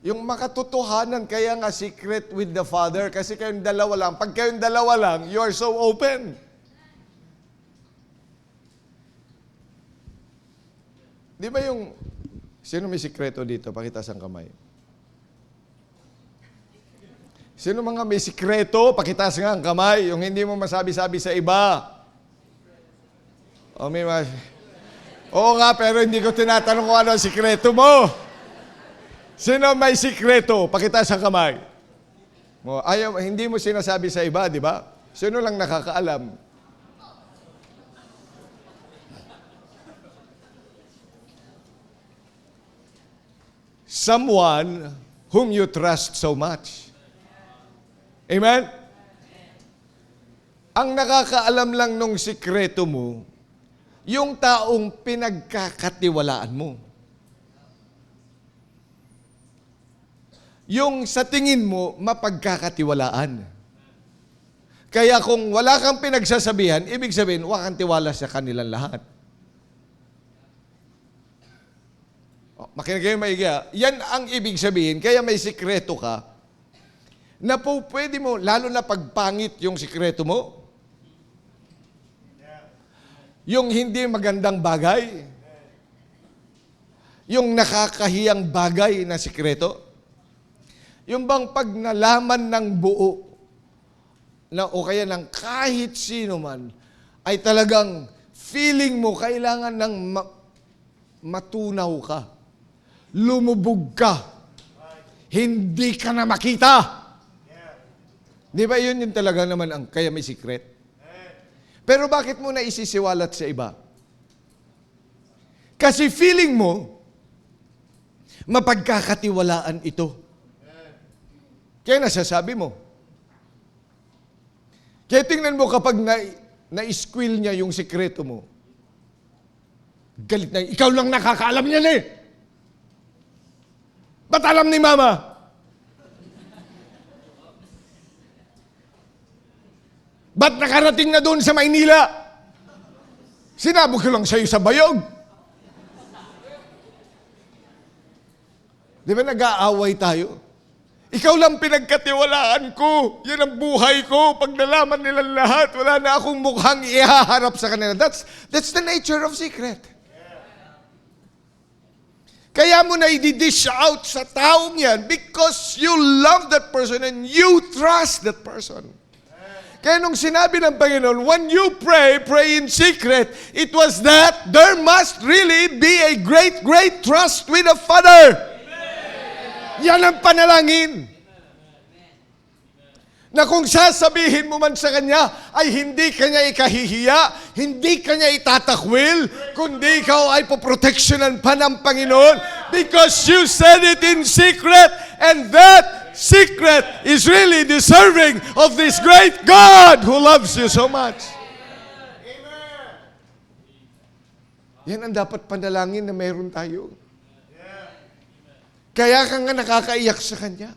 A: Yung makatotohanan, kaya nga secret with the Father. Kasi kayong dalawa lang. Pag kayong dalawa lang, you are so open. Di ba yung, sino may sikreto dito? Pakitaas ang kamay. Sino mga may sikreto? Pakitaas nga ang kamay. Yung hindi mo masabi-sabi sa iba. Oo nga, pero hindi ko tinatanong kung ano ang sikreto mo. Sino may sikreto? Pakitaas ang kamay. Hindi mo sinasabi sa iba, di ba? Sino lang nakakaalam? Someone whom you trust so much. Amen? Ang nakakaalam lang nung sikreto mo, yung taong pinagkakatiwalaan mo. Yung sa tingin mo, mapagkakatiwalaan. Kaya kung wala kang pinagsasabihan, ibig sabihin, huwag kang tiwala sa kanilang lahat. Makinig kayo maiga. Yan ang ibig sabihin, kaya may sikreto ka, na po pwede mo, lalo na pagpangit yung sikreto mo, yung hindi magandang bagay, yung nakakahiyang bagay na sikreto, yung bang pag nalaman ng buo, na o kaya ng kahit sino man, ay talagang feeling mo kailangan ng matunaw ka. Lumubog ka. Hindi ka na makita. Di ba yun yung talaga naman ang kaya may secret? Pero bakit mo na isisiwalat sa iba? Kasi feeling mo, mapagkakatiwalaan ito. Kaya nasasabi mo. Kaya tingnan mo kapag na-squill niya yung sikreto mo, galit na, ikaw lang nakakaalam niyan eh. Ba't alam ni Mama? Ba't nakarating na doon sa Maynila? Sinabi ko lang sa'yo sa bayog. Di ba nag-aaway tayo? Ikaw lang pinagkatiwalaan ko. Yan ang buhay ko. Pag nalaman nila lahat, wala na akong mukhang ihaharap sa kanila. That's the nature of secret. Kaya mo na i-dish out sa taong yan because you love that person and you trust that person. Kaya nung sinabi ng Panginoon, when you pray, pray in secret, it was that there must really be a great, great trust with the Father. Amen. Yan ang panalangin. Na kung sasabihin mo man sa Kanya, ay hindi Kanya ikahihiya, hindi Kanya itatakwil, kundi ikaw ay poproteksyonan pa ng Panginoon. Because you said it in secret, and that secret is really deserving of this great God who loves you so much. Yan ang dapat panalangin na meron tayo. Kaya ka nga nakakaiyak sa Kanya.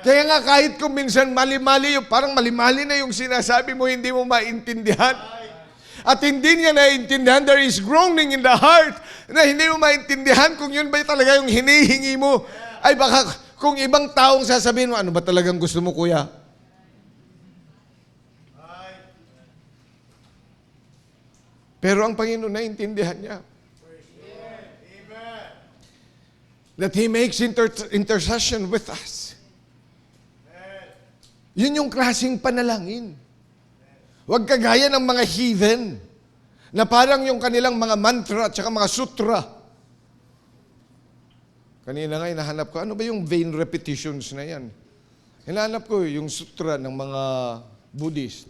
A: Kaya nga kahit kung minsan mali-mali, parang mali-mali na yung sinasabi mo, hindi mo maintindihan. At hindi niya naiintindihan, there is groaning in the heart na hindi mo maintindihan kung yun ba talaga yung hinihingi mo. Ay baka kung ibang taong sasabihin mo, ano ba talagang gusto mo, kuya? Pero ang Panginoon naiintindihan niya. That He makes intercession with us. Yun yung klaseng panalangin. Huwag kagaya ng mga heathen na parang yung kanilang mga mantra at saka mga sutra. Kanina nga hinahanap ko, ano ba yung vain repetitions na yan? Hinahanap ko yung sutra ng mga Buddhist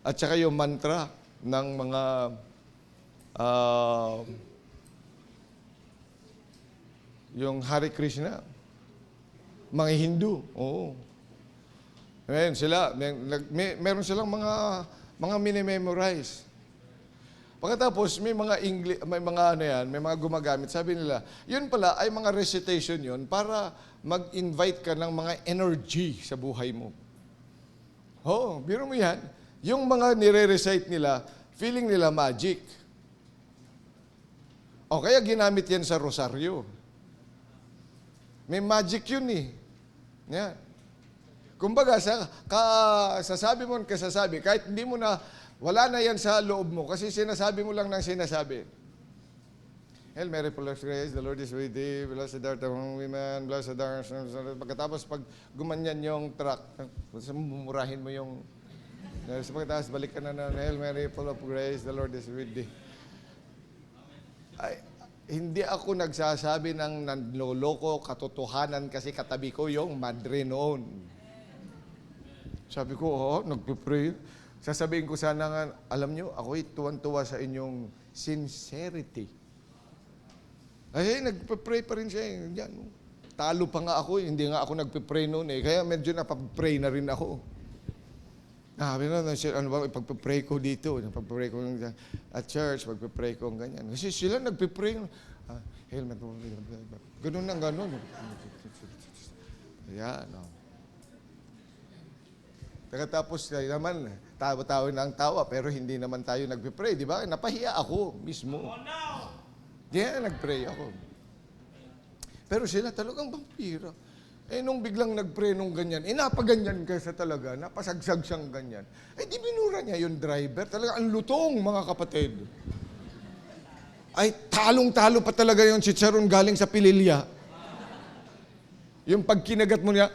A: at saka yung mantra ng mga yung Hare Krishna. Mga Hindu, oo. Ngayon sila, meron silang mga mini-memorize. Pagkatapos may mga may mga gumagamit. Sabi nila, yun pala ay mga recitation yun para mag-invite ka ng mga energy sa buhay mo. Oo, biro mo yan. Yung mga nire-recite nila, feeling nila magic. O kaya ginamit yan sa rosaryo. May magic yun eh. Yan. Kumbaga, sasabi mo kasasabi, kahit hindi mo na, wala na yan sa loob mo, kasi sinasabi mo lang ng sinasabi. Hail Mary, full of grace, the Lord is with thee, blessed art among women, blessed art. Pagkatapos, pag gumanyan yung track, mumurahin mo yung, pagkatapos, balik ka na Hail Mary, full of grace, the Lord is with thee. Ay, hindi ako nagsasabi ng nanloloko, katotohanan kasi katabi ko yung madre noon. Sabi ko, nagpe-pray. Sasabihin ko sana nga, alam nyo, ako'y tuwan-tuwa sa inyong sincerity. Ay, nagpe-pray pa rin siya. Yan, talo pa nga ako, hindi nga ako nagpe-pray noon eh. Kaya medyo napag-pray na rin ako. Sabi na, ano ba, ipagpe-pray ko dito, ipagpe-pray ko at church, pagpe-pray ko ganyan. Kasi sila nagpe-pray, helmet, ganun ang ganun. Ayan, no. Pagkatapos naman, tawa-tawa na ang tawa, pero hindi naman tayo nagpe-pray, di ba? Napahiya ako mismo. Diyan, nagpray ako. Pero sila talagang vampira. Nung biglang nag-pray nung ganyan, napaganyan kasi talaga, napasagsag siyang ganyan. Di binura niya yung driver. Talaga, ang lutong, mga kapatid. Ay, talong-talo pa talaga yung chicharon galing sa pililya. Yung pagkinagat mo niya,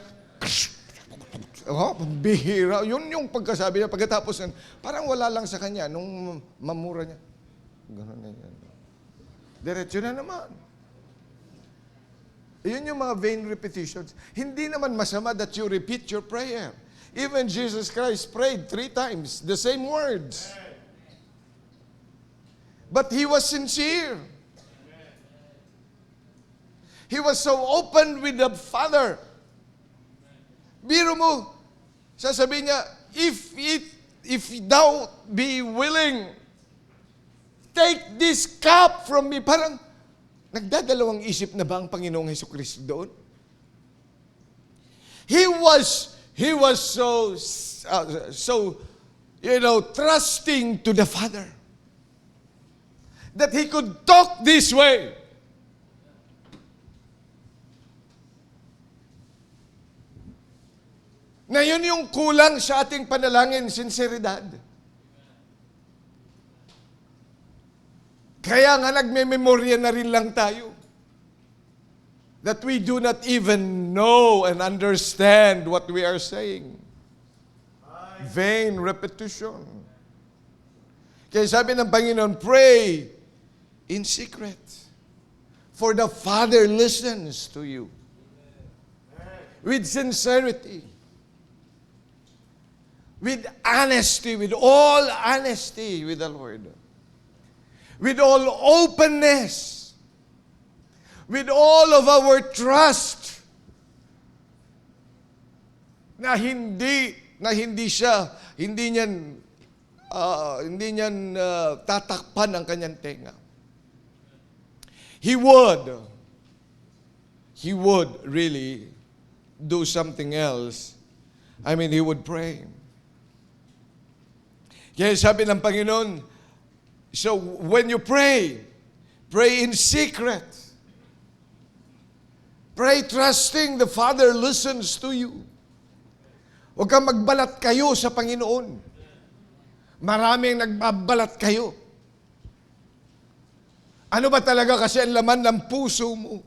A: bihira. Yun yung pagkasabi niya. Pagkatapos, parang wala lang sa kanya. Nung mamura niya, gano'n na yan. Diretso na naman. Iyon yung mga vain repetitions. Hindi naman masama that you repeat your prayer. Even Jesus Christ prayed 3 times the same words. But He was sincere. He was so open with the Father. Biro mo, sasabihin niya, if thou be willing, take this cup from me. Parang, nagdadalawang isip na ba ang Panginoong Hesukristo doon? He was so trusting to the Father that He could talk this way. Na yun yung kulang sa ating panalangin, sinseridad. Kaya nga nagme-memorya na rin lang tayo. That we do not even know and understand what we are saying. Vain repetition. Kaya sabi ng Panginoon, pray in secret. For the Father listens to you. With sincerity. With honesty, with all honesty with the Lord. With all openness. with all of our trust, na hindi niyan tatakpan ang kanyang tenga. He would really do something else. I mean, he would pray. Kaya sabi ng Panginoon, so when you pray in secret. Pray trusting the Father listens to you. Huwag kang magbalat kayo sa Panginoon. Maraming nagbabalat kayo. Ano ba talaga kasi ang laman ng puso mo?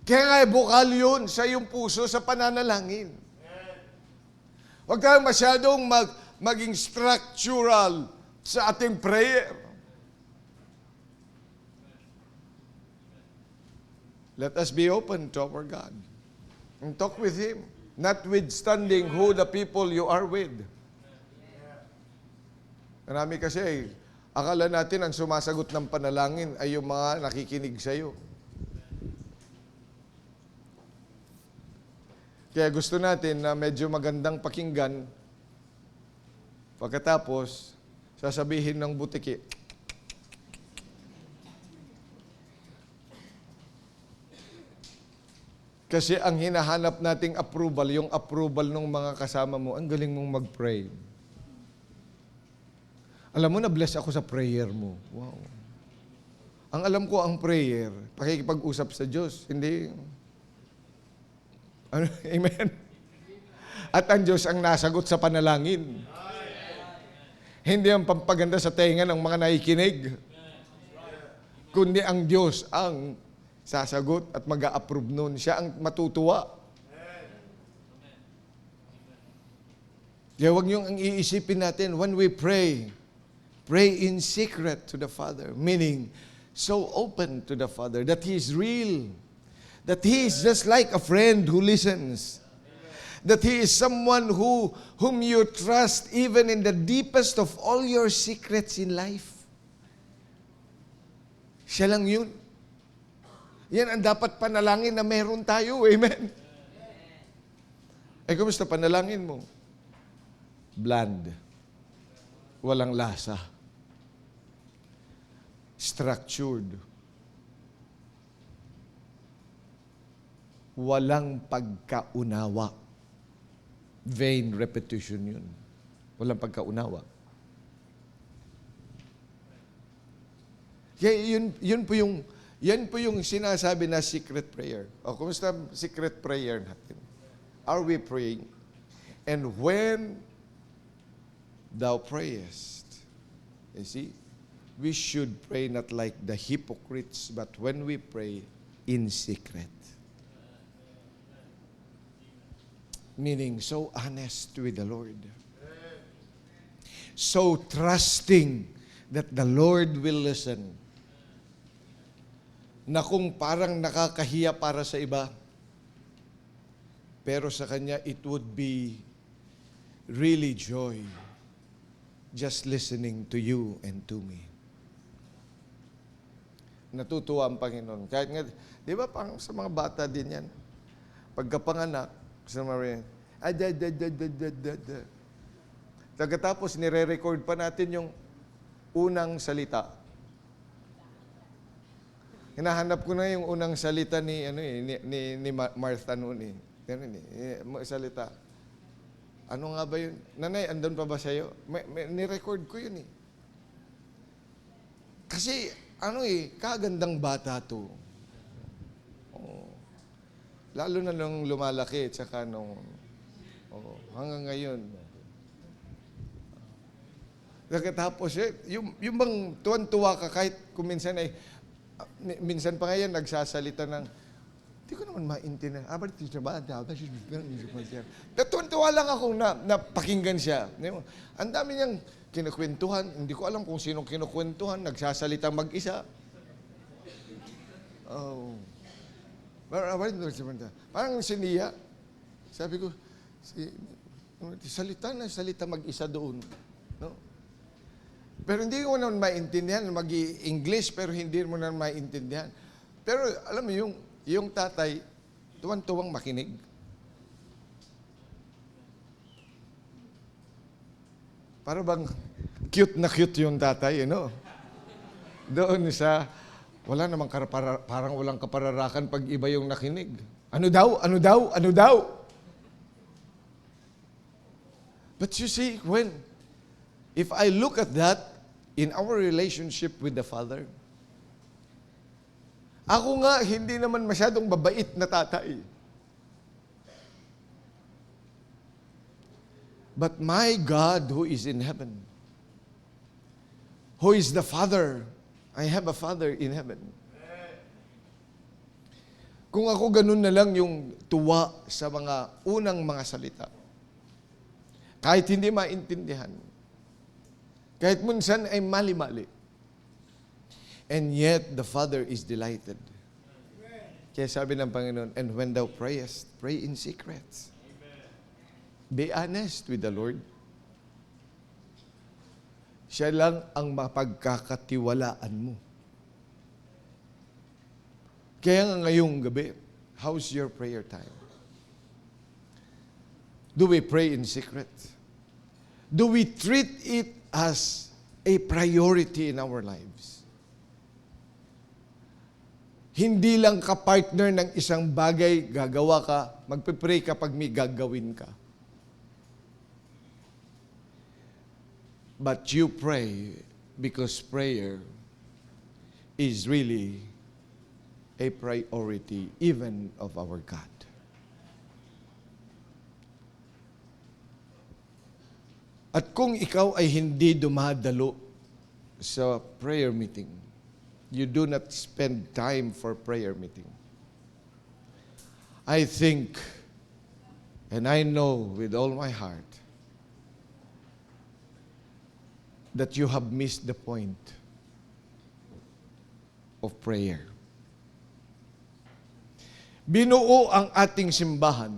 A: Kaya nga bukal yun sa iyong puso sa pananalangin. Huwag kang masyadong maging structural sa ating prayer. Let us be open to our God and talk with Him, notwithstanding who the people you are with. Marami kasi, akala natin ang sumasagot ng panalangin ay yung mga nakikinig sa iyo. Kaya gusto natin na medyo magandang pakinggan, pagkatapos, sasabihin ng butiki, kasi ang hinahanap nating approval, yung approval ng mga kasama mo, ang galing mong mag-pray. Alam mo, na-bless ako sa prayer mo. Wow. Ang alam ko, ang prayer, pakikipag-usap sa Diyos. Hindi. Ano? Amen? At ang Diyos ang nasagot sa panalangin. Hindi ang pampaganda sa tenga ng mga nakikinig. Kundi ang Diyos ang sasagot at mag-a-approve nun. Siya ang matutuwa. Kaya huwag niyong ang iisipin natin, when we pray in secret to the Father. Meaning, so open to the Father that He is real. That He is just like a friend who listens. That He is someone whom you trust even in the deepest of all your secrets in life. Siya lang yun. Yan ang dapat panalangin na meron tayo. Amen? Eh, kumusta panalangin mo? Bland. Walang lasa. Structured. Walang pagkaunawa. Vain repetition yun. Walang pagkaunawa. Kaya yan po yung sinasabi na secret prayer. O, kumusta secret prayer natin? Are we praying? And when thou prayest, you see, we should pray not like the hypocrites, but when we pray in secret. Meaning, so honest with the Lord. So trusting that the Lord will listen. Na kung parang nakakahiya para sa iba, pero sa Kanya, it would be really joy just listening to you and to me. Natutuwa ang Panginoon. Kahit nga, di ba pang sa mga bata din yan? Pagkapanganak, sa mga Pagkatapos, nire-record pa natin yung unang salita. Hinahanap ko na yung unang salita ni Martha noon salita. Ano nga ba yun? Nanay, andun pa ba sa'yo? Ni-record ko yun eh. Kasi, kagandang bata to. Oh. Lalo na nung lumalaki, tsaka hanggang ngayon. Pagkatapos, yung bang tuwan-tuwa ka kahit kung minsan minsan pa ngayon nagsasalita ng, hindi ko naman maintindihan. Tuwan-tuwa lang ako na napakinggan siya. Ang dami niyang kinukwentuhan. Hindi ko alam kung sinong kinukwentuhan. Nagsasalita mag-isa. Oh. Parang si Nia. Sabi ko, salita mag-isa doon. No? Pero hindi mo naman maintindihan, mag-i-English, pero hindi mo naman maintindihan. Pero alam mo, yung tatay, tuwan-tuwang makinig. Para bang cute na cute yung tatay, Doon sa, wala namang parang walang kapararakan pag iba yung nakinig. Ano daw? Ano daw? Ano daw? But you see, if I look at that in our relationship with the Father, ako nga, hindi naman masyadong babait na tatay. But my God who is in heaven, who is the Father, I have a Father in heaven. Kung ako ganun na lang yung tuwa sa mga unang mga salita, kahit hindi maintindihan, kahit minsan ay mali-mali, and yet the Father is delighted. Kaya sabi ng Panginoon, and when thou prayest, pray in secrets. Be honest with the Lord. Siya lang ang mapagkakatiwalaan mo. Kaya nga ngayong gabi, how's your prayer time? Do we pray in secret? Do we treat it as a priority in our lives? Hindi lang ka-partner ng isang bagay, gagawa ka, magpe-pray kapag may gagawin ka. But you pray because prayer is really a priority even of our God. At kung ikaw ay hindi dumadalo sa prayer meeting, you do not spend time for prayer meeting, I think, and I know with all my heart, that you have missed the point of prayer. Binuo ang ating simbahan.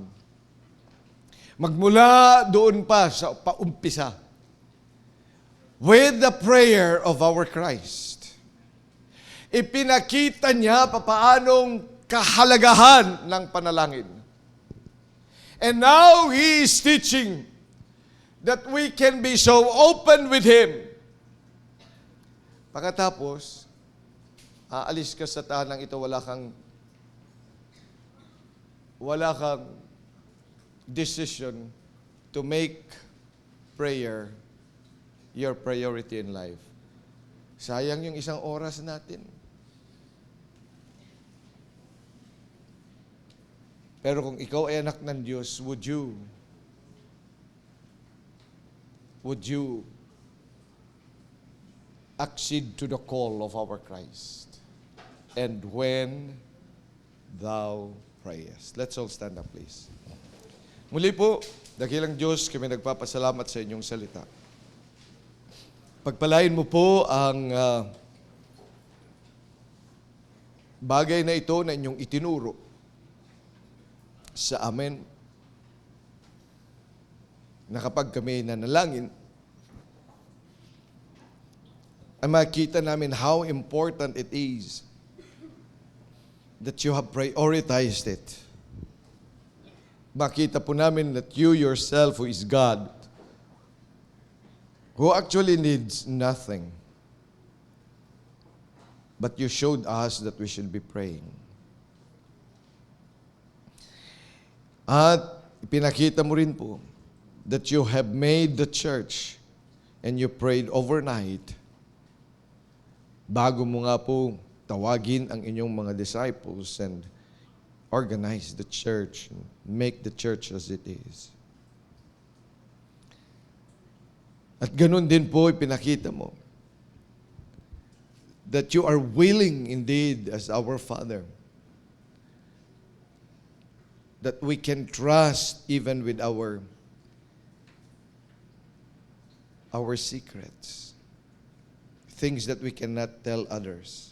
A: Magmula doon pa sa paumpisa, with the prayer of our Christ. Ipinakita niya papaanong kahalagahan ng panalangin. And now He is teaching that we can be so open with Him. Pagkatapos, aalis ka sa tahanang ito, wala kang decision to make prayer your priority in life. Sayang yung isang oras natin. Pero kung ikaw ay anak ng Diyos, would you accede to the call of our Christ? And when thou prayest. Let's all stand up, please. Muli po, dakilang Diyos, kami nagpapasalamat sa inyong salita. Pagpalain mo po ang bagay na ito na inyong itinuro sa amin, na kapag kami nanalangin, ay makita namin how important it is that you have prioritized it. Makita po namin that you yourself, who is God, who actually needs nothing, but you showed us that we should be praying. At pinakita mo rin po that you have made the church and you prayed overnight bago mo nga po tawagin ang inyong mga disciples and organize the church and make the church as it is. At ganun din po ipinakita mo that you are willing indeed as our Father, that we can trust even with our secrets, things that we cannot tell others.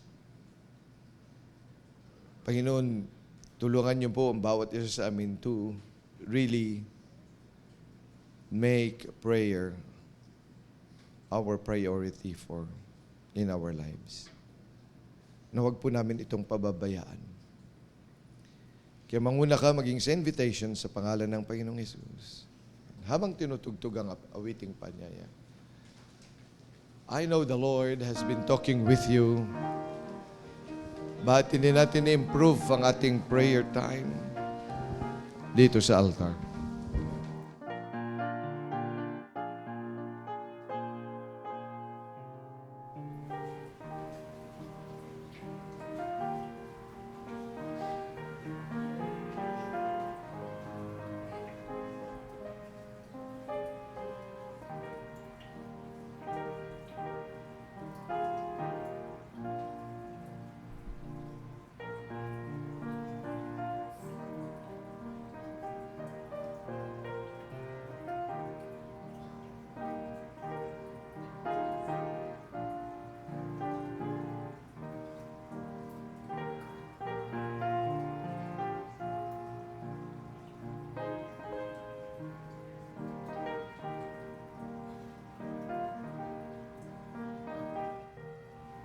A: Panginoon, tulungan niyo po ang bawat isa sa amin to really make prayer our priority in our lives. Na huwag po namin itong pababayaan. Kaya manguna ka maging sa invitation sa pangalan ng Panginoong Hesus. Habang tinutugtog ang awiting panyaya. I know the Lord has been talking with you. Bakit hindi natin improve ang ating prayer time dito sa altar?